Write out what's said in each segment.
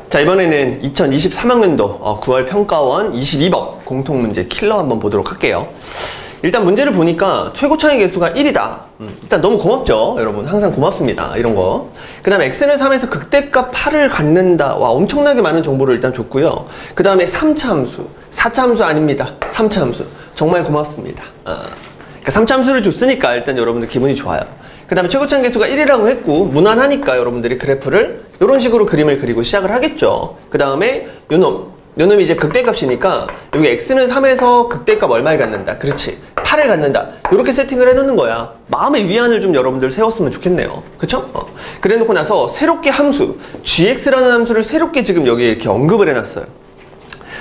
자, 이번에는 2023학년도 9월 평가원 22번 공통문제 킬러 한번 보도록 할게요. 일단 문제를 보니까 최고차의 개수가 1이다. 일단 너무 고맙죠, 여러분. 항상 고맙습니다, 이런 거. 그 다음에 x는 3에서 극대값 8을 갖는다. 와, 엄청나게 많은 정보를 일단 줬고요. 그 다음에 3차 함수, 4차 함수 아닙니다. 3차 함수. 정말 고맙습니다. 그러니까 3차 함수를 줬으니까 일단 여러분들 기분이 좋아요. 그 다음에 최고차의 개수가 1이라고 했고 무난하니까 여러분들이 그래프를 이런 식으로 그림을 그리고 시작을 하겠죠. 그 다음에 요놈이 이제 극대값이니까 여기 x는 3에서 극대값 얼마를 갖는다. 그렇지, 8을 갖는다. 이렇게 세팅을 해놓는 거야. 마음의 위안을 좀 여러분들 세웠으면 좋겠네요. 그쵸? 그래 놓고 나서 새롭게 함수 gx라는 함수를 새롭게 지금 여기에 이렇게 언급을 해놨어요.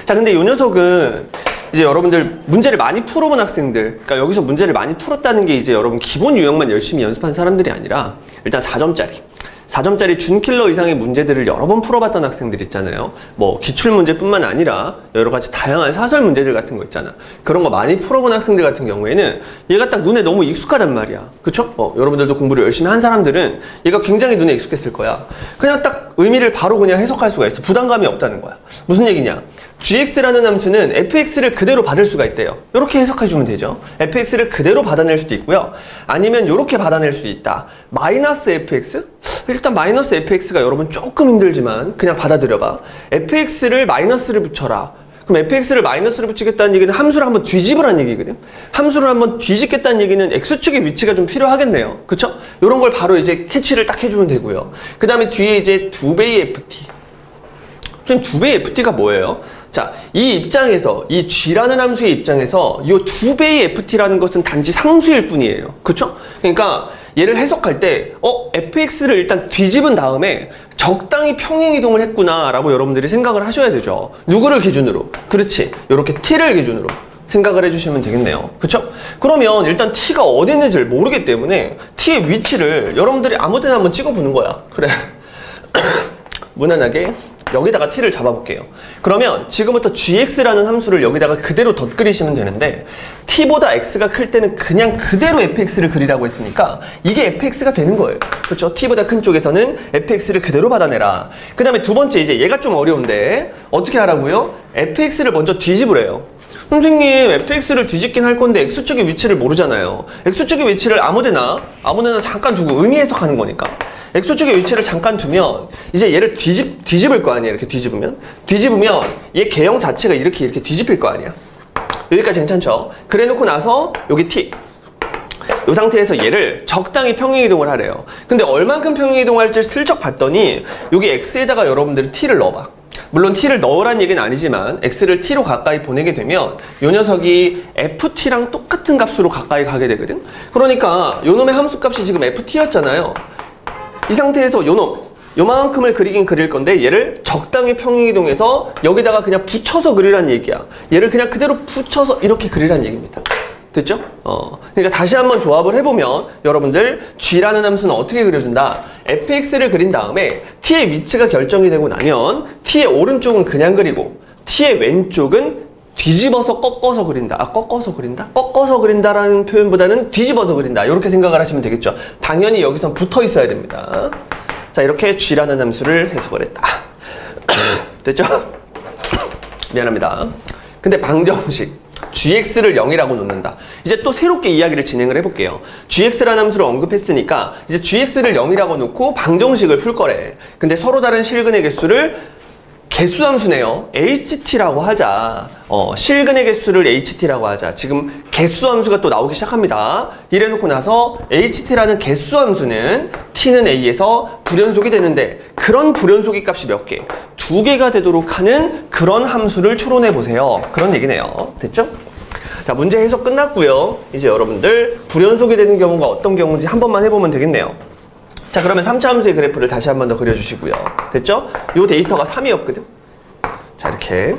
자, 근데 요 녀석은 이제 여러분들 문제를 많이 풀어본 학생들, 그러니까 여기서 문제를 많이 풀었다는 게 이제 여러분 기본 유형만 열심히 연습한 사람들이 아니라 일단 4점짜리 준킬러 이상의 문제들을 여러 번 풀어봤던 학생들 있잖아요. 뭐 기출문제뿐만 아니라 여러 가지 다양한 사설 문제들 같은 거 있잖아. 그런 거 많이 풀어본 학생들 같은 경우에는 얘가 딱 눈에 너무 익숙하단 말이야. 그쵸? 여러분들도 공부를 열심히 한 사람들은 얘가 굉장히 눈에 익숙했을 거야. 그냥 딱 의미를 바로 그냥 해석할 수가 있어. 부담감이 없다는 거야. 무슨 얘기냐? gx라는 함수는 fx를 그대로 받을 수가 있대요. 이렇게 해석해주면 되죠. fx를 그대로 받아낼 수도 있고요. 아니면 이렇게 받아낼 수도 있다. 마이너스 fx? 일단 마이너스 fx가 여러분 조금 힘들지만 그냥 받아들여봐. fx를 마이너스를 붙여라. 그럼 fx를 마이너스를 붙이겠다는 얘기는 함수를 한번 뒤집으라는 얘기거든. 함수를 한번 뒤집겠다는 얘기는 x축의 위치가 좀 필요하겠네요. 그쵸? 이런 걸 바로 이제 캐치를 딱 해주면 되고요. 그 다음에 뒤에 이제 2배의 ft. 지금 2배의 ft가 뭐예요? 자, 이 입장에서, 이 g라는 함수의 입장에서 이 2배의 ft라는 것은 단지 상수일 뿐이에요. 그쵸? 그러니까 얘를 해석할 때 fx를 일단 뒤집은 다음에 적당히 평행이동을 했구나 라고 여러분들이 생각을 하셔야 되죠. 누구를 기준으로? 그렇지, 이렇게 t를 기준으로 생각을 해주시면 되겠네요. 그쵸? 그러면 일단 t가 어디 있는지를 모르기 때문에 t의 위치를 여러분들이 아무 데나 한번 찍어보는 거야. 그래. 무난하게 여기다가 t를 잡아볼게요. 그러면 지금부터 gx라는 함수를 여기다가 그대로 덧그리시면 되는데 t보다 x가 클 때는 그냥 그대로 fx를 그리라고 했으니까 이게 fx가 되는 거예요. 그렇죠? t보다 큰 쪽에서는 fx를 그대로 받아내라. 그 다음에 두 번째, 이제 얘가 좀 어려운데 어떻게 하라고요? fx를 먼저 뒤집으래요. 선생님, fx를 뒤집긴 할 건데 x축의 위치를 모르잖아요. x축의 위치를 아무데나 잠깐 두고 의미 해석하는 거니까 x축의 위치를 잠깐 두면 이제 얘를 뒤집을 거 아니야. 이렇게 뒤집으면 얘 개형 자체가 이렇게 뒤집힐 거 아니야. 여기까지 괜찮죠? 그래 놓고 나서 여기 t, 이 상태에서 얘를 적당히 평행이동을 하래요. 근데 얼만큼 평행이동할지 슬쩍 봤더니 여기 x에다가 여러분들이 t를 넣어봐. 물론 t를 넣으란 얘기는 아니지만 x를 t로 가까이 보내게 되면 이 녀석이 ft랑 똑같은 값으로 가까이 가게 되거든. 그러니까 요놈의 함수값이 지금 ft였잖아요. 이 상태에서 요만큼을 그리긴 그릴 건데 얘를 적당히 평행이동해서 여기다가 그냥 붙여서 그리란 얘기야. 얘를 그냥 그대로 붙여서 이렇게 그리란 얘기입니다. 됐죠? 그러니까 다시 한번 조합을 해보면 여러분들 g라는 함수는 어떻게 그려준다? fx를 그린 다음에 t의 위치가 결정이 되고 나면 t의 오른쪽은 그냥 그리고 t의 왼쪽은 뒤집어서 꺾어서 그린다. 꺾어서 그린다? 꺾어서 그린다라는 표현보다는 뒤집어서 그린다. 이렇게 생각을 하시면 되겠죠. 당연히 여기선 붙어 있어야 됩니다. 자, 이렇게 g라는 함수를 해석을 했다. 됐죠? 미안합니다. 근데 방정식 gx를 0이라고 놓는다. 이제 또 새롭게 이야기를 진행을 해볼게요. gx라는 함수를 언급했으니까 이제 gx를 0이라고 놓고 방정식을 풀 거래. 근데 서로 다른 실근의 개수를 개수함수네요. ht라고 하자. 실근의 개수를 ht라고 하자. 지금 개수함수가 또 나오기 시작합니다. 이래놓고 나서 ht라는 개수함수는 t는 a에서 불연속이 되는데 그런 불연속의 값이 몇 개? 2개가 되도록 하는 그런 함수를 추론해보세요. 그런 얘기네요. 됐죠? 자, 문제 해석 끝났고요. 이제 여러분들 불연속이 되는 경우가 어떤 경우인지 한 번만 해보면 되겠네요. 자, 그러면 3차 함수의 그래프를 다시 한 번 더 그려주시고요. 됐죠? 요 데이터가 3이었거든. 자, 이렇게.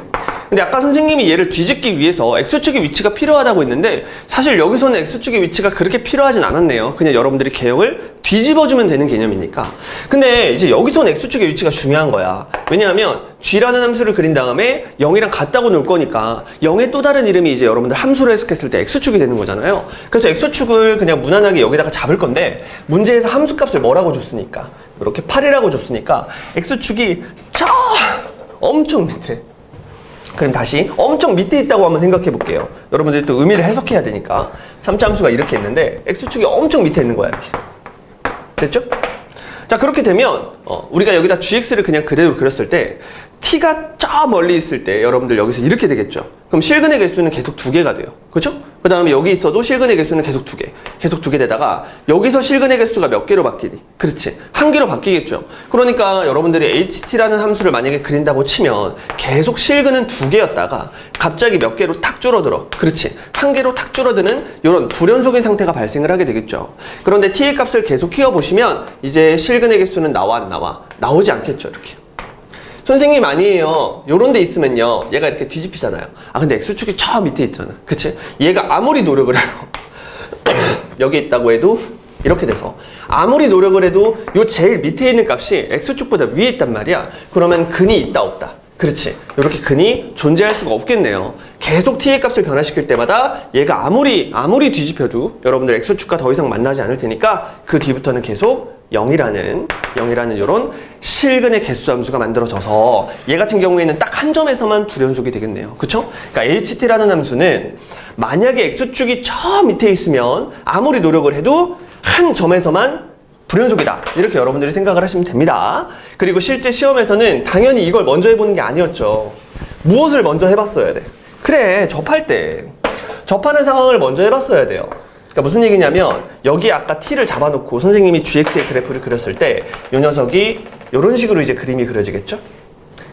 근데 아까 선생님이 얘를 뒤집기 위해서 x축의 위치가 필요하다고 했는데 사실 여기서는 x축의 위치가 그렇게 필요하진 않았네요. 그냥 여러분들이 개형을 뒤집어주면 되는 개념이니까. 근데 이제 여기서는 x축의 위치가 중요한 거야. 왜냐하면 g라는 함수를 그린 다음에 0이랑 같다고 놓을 거니까 0의 또 다른 이름이 이제 여러분들 함수로 해석했을 때 x축이 되는 거잖아요. 그래서 x축을 그냥 무난하게 여기다가 잡을 건데 문제에서 함수값을 뭐라고 줬으니까 이렇게 8이라고 줬으니까 x축이 저 엄청 밑에, 그럼 다시 엄청 밑에 있다고 한번 생각해 볼게요. 여러분들이 또 의미를 해석해야 되니까 3차 함수가 이렇게 있는데 x축이 엄청 밑에 있는 거야. 이렇게 됐죠? 자, 그렇게 되면 우리가 여기다 gx를 그냥 그대로 그렸을 때 t가 저 멀리 있을 때 여러분들 여기서 이렇게 되겠죠. 그럼 실근의 개수는 계속 2개가 돼요. 그렇죠? 그 다음에 여기 있어도 실근의 개수는 계속 2개, 계속 2개 되다가 여기서 실근의 개수가 몇 개로 바뀌니? 그렇지, 1개로 바뀌겠죠. 그러니까 여러분들이 ht라는 함수를 만약에 그린다고 치면 계속 실근은 2개였다가 갑자기 몇 개로 탁 줄어들어. 그렇지, 1개로 탁 줄어드는 이런 불연속인 상태가 발생을 하게 되겠죠. 그런데 t의 값을 계속 키워보시면 이제 실근의 개수는 나와 안 나와? 나오지 않겠죠. 이렇게. 선생님 아니에요. 요런 데 있으면요 얘가 이렇게 뒤집히잖아요. 아 근데 x축이 저 밑에 있잖아. 그치? 얘가 아무리 노력을 해도 여기 있다고 해도 이렇게 돼서 아무리 노력을 해도 요 제일 밑에 있는 값이 x축보다 위에 있단 말이야. 그러면 근이 있다 없다? 그렇지, 이렇게 근이 존재할 수가 없겠네요. 계속 t의 값을 변화시킬 때마다 얘가 아무리 뒤집혀도 여러분들 x축과 더 이상 만나지 않을 테니까 그 뒤부터는 계속 0이라는 이런 실근의 개수 함수가 만들어져서 얘 같은 경우에는 딱 한 점에서만 불연속이 되겠네요. 그쵸? 그러니까 ht라는 함수는 만약에 x축이 저 밑에 있으면 아무리 노력을 해도 한 점에서만 불연속이다. 이렇게 여러분들이 생각을 하시면 됩니다. 그리고 실제 시험에서는 당연히 이걸 먼저 해보는 게 아니었죠. 무엇을 먼저 해봤어야 돼? 그래, 접할 때 접하는 상황을 먼저 해봤어야 돼요. 그러니까 무슨 얘기냐면 여기 아까 t를 잡아놓고 선생님이 gx의 그래프를 그렸을 때 이 녀석이 이런 식으로 이제 그림이 그려지겠죠?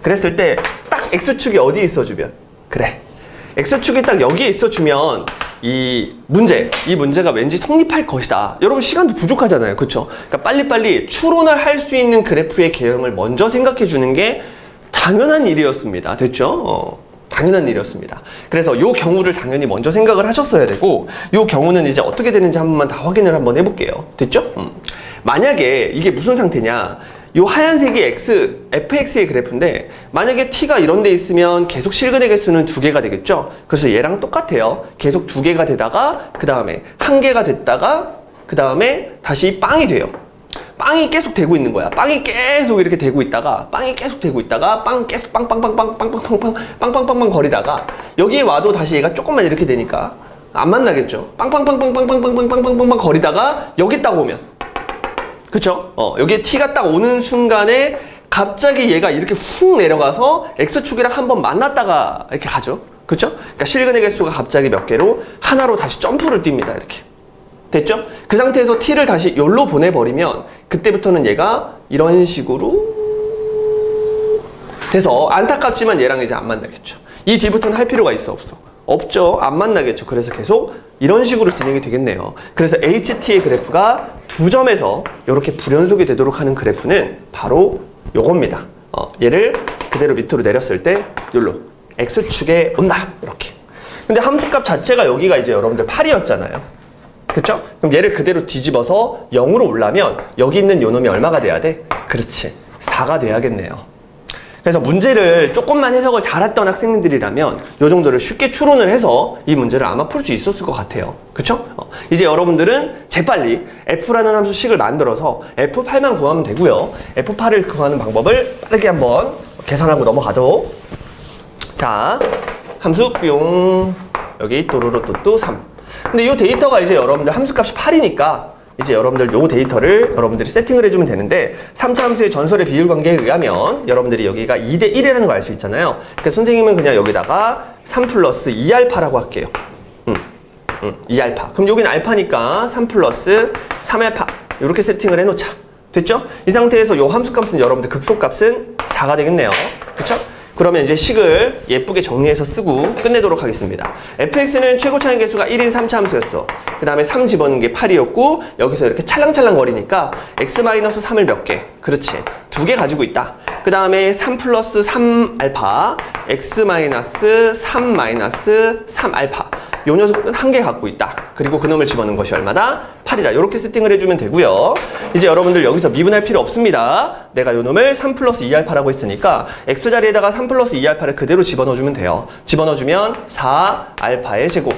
그랬을 때 딱 x축이 어디에 있어주면, 그래, x축이 딱 여기에 있어주면 이 문제가 왠지 성립할 것이다. 여러분 시간도 부족하잖아요. 그쵸? 그러니까 빨리빨리 추론을 할 수 있는 그래프의 개형을 먼저 생각해 주는 게 당연한 일이었습니다. 됐죠? 당연한 일이었습니다. 그래서 이 경우를 당연히 먼저 생각을 하셨어야 되고, 이 경우는 이제 어떻게 되는지 한 번만 다 확인을 한번 해볼게요. 됐죠? 만약에 이게 무슨 상태냐, 이 하얀색이 fx의 그래프인데 만약에 t가 이런 데 있으면 계속 실근의 개수는 2개가 되겠죠? 그래서 얘랑 똑같아요. 계속 2개가 되다가 그 다음에 1개가 됐다가 그 다음에 다시 빵이 돼요. 빵이 계속 되고 있는 거야. 빵이 계속 이렇게 되고 있다가 빵이 계속 되고 있다가 빵 계속 빵빵빵빵빵빵빵빵빵빵빵빵 거리다가 여기에 와도 다시 얘가 조금만 이렇게 되니까 안 만나겠죠. 빵빵빵빵빵빵빵빵빵빵빵 거리다가 여기 딱 오면, 그쵸? 여기에 t가 딱 오는 순간에 갑자기 얘가 이렇게 훅 내려가서 x축이랑 한번 만났다가 이렇게 가죠. 그쵸? 그러니까 실근의 개수가 갑자기 몇 개로 하나로 다시 점프를 뜁니다. 이렇게. 됐죠? 그 상태에서 t를 다시 여기로 보내버리면 그때부터는 얘가 이런 식으로 돼서 안타깝지만 얘랑 이제 안 만나겠죠. 이 뒤부터는 할 필요가 있어 없어? 없죠. 안 만나겠죠. 그래서 계속 이런 식으로 진행이 되겠네요. 그래서 HT의 그래프가 두 점에서 이렇게 불연속이 되도록 하는 그래프는 바로 요겁니다. 얘를 그대로 밑으로 내렸을 때 요로 X축에 온다. 이렇게. 근데 함수값 자체가 여기가 이제 여러분들 8이었잖아요. 그쵸? 그럼 얘를 그대로 뒤집어서 0으로 올라면 여기 있는 요 놈이 얼마가 돼야 돼? 그렇지. 4가 돼야겠네요. 그래서 문제를 조금만 해석을 잘했던 학생들이라면 이 정도를 쉽게 추론을 해서 이 문제를 아마 풀 수 있었을 것 같아요. 그쵸? 이제 여러분들은 재빨리 F라는 함수 식을 만들어서 F8만 구하면 되고요. F8을 구하는 방법을 빠르게 한번 계산하고 넘어가죠. 자, 함수 뿅, 여기 또르르또또 3. 근데 이 데이터가 이제 여러분들 함수값이 8이니까 이제 여러분들 요 데이터를 여러분들이 세팅을 해주면 되는데 3차 함수의 전설의 비율 관계에 의하면 여러분들이 여기가 2대 1이라는 걸 알 수 있잖아요. 그래서 선생님은 그냥 여기다가 3 플러스 2알파라고 할게요. 2알파. 그럼 여기는 알파니까 3 플러스 3알파 이렇게 세팅을 해놓자. 됐죠? 이 상태에서 요 함수값은 여러분들 극소값은 4가 되겠네요. 그쵸? 그러면 이제 식을 예쁘게 정리해서 쓰고 끝내도록 하겠습니다. fx는 최고 차이 개수가 1인 3차 함수였어. 그 다음에 3 집어넣은 게 8이었고 여기서 이렇게 찰랑찰랑 거리니까 x-3을 몇 개? 그렇지. 2개 가지고 있다. 그 다음에 3 플러스 3알파 x-3-3 알파. 요 녀석은 한 개 갖고 있다. 그리고 그놈을 집어넣은 것이 얼마다? 8이다. 이렇게 세팅을 해주면 되고요. 이제 여러분들 여기서 미분할 필요 없습니다. 내가 요 놈을 3 플러스 2알파라고 했으니까 x 자리에다가 3 플러스 2알파를 그대로 집어넣어주면 돼요. 집어넣어주면 4알파의 제곱.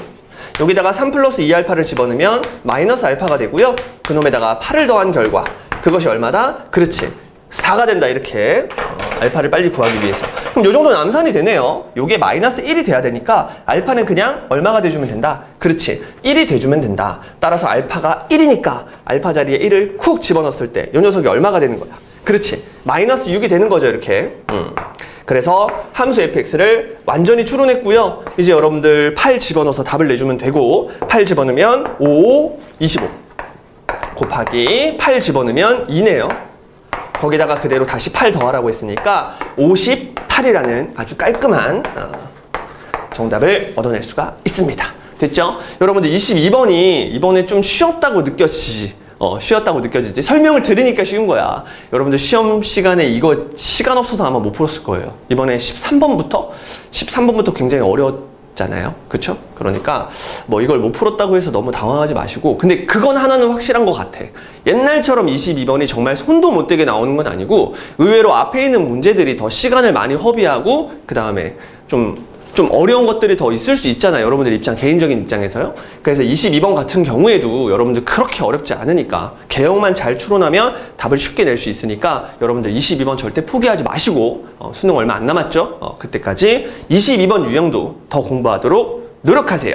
여기다가 3 플러스 2알파를 집어넣으면 마이너스 알파가 되고요. 그놈에다가 8을 더한 결과 그것이 얼마다? 그렇지. 4가 된다. 이렇게 알파를 빨리 구하기 위해서. 그럼 요 정도는 암산이 되네요. 요게 마이너스 1이 돼야 되니까 알파는 그냥 얼마가 돼주면 된다? 그렇지. 1이 돼주면 된다. 따라서 알파가 1이니까 알파 자리에 1을 쿡 집어넣었을 때 요 녀석이 얼마가 되는 거야? 그렇지. 마이너스 6이 되는 거죠. 이렇게. 그래서 함수 fx를 완전히 추론했고요. 이제 여러분들 8 집어넣어서 답을 내주면 되고 8 집어넣으면 5, 25 곱하기 8 집어넣으면 2네요. 거기다가 그대로 다시 8 더하라고 했으니까 58이라는 아주 깔끔한 정답을 얻어낼 수가 있습니다. 됐죠? 여러분들 22번이 이번에 좀 쉬웠다고 느껴지지? 쉬웠다고 느껴지지? 설명을 들으니까 쉬운 거야. 여러분들 시험 시간에 이거 시간 없어서 아마 못 풀었을 거예요. 이번에 13번부터 굉장히 어려웠잖아요. 그쵸? 그러니까 뭐 이걸 못 풀었다고 해서 너무 당황하지 마시고, 근데 그건 하나는 확실한 것 같아. 옛날처럼 22번이 정말 손도 못 대게 나오는 건 아니고 의외로 앞에 있는 문제들이 더 시간을 많이 허비하고 그 다음에 좀 어려운 것들이 더 있을 수 있잖아요. 여러분들 개인적인 입장에서요. 그래서 22번 같은 경우에도 여러분들 그렇게 어렵지 않으니까 개형만 잘 추론하면 답을 쉽게 낼 수 있으니까 여러분들 22번 절대 포기하지 마시고 수능 얼마 안 남았죠? 그때까지 22번 유형도 더 공부하도록 노력하세요.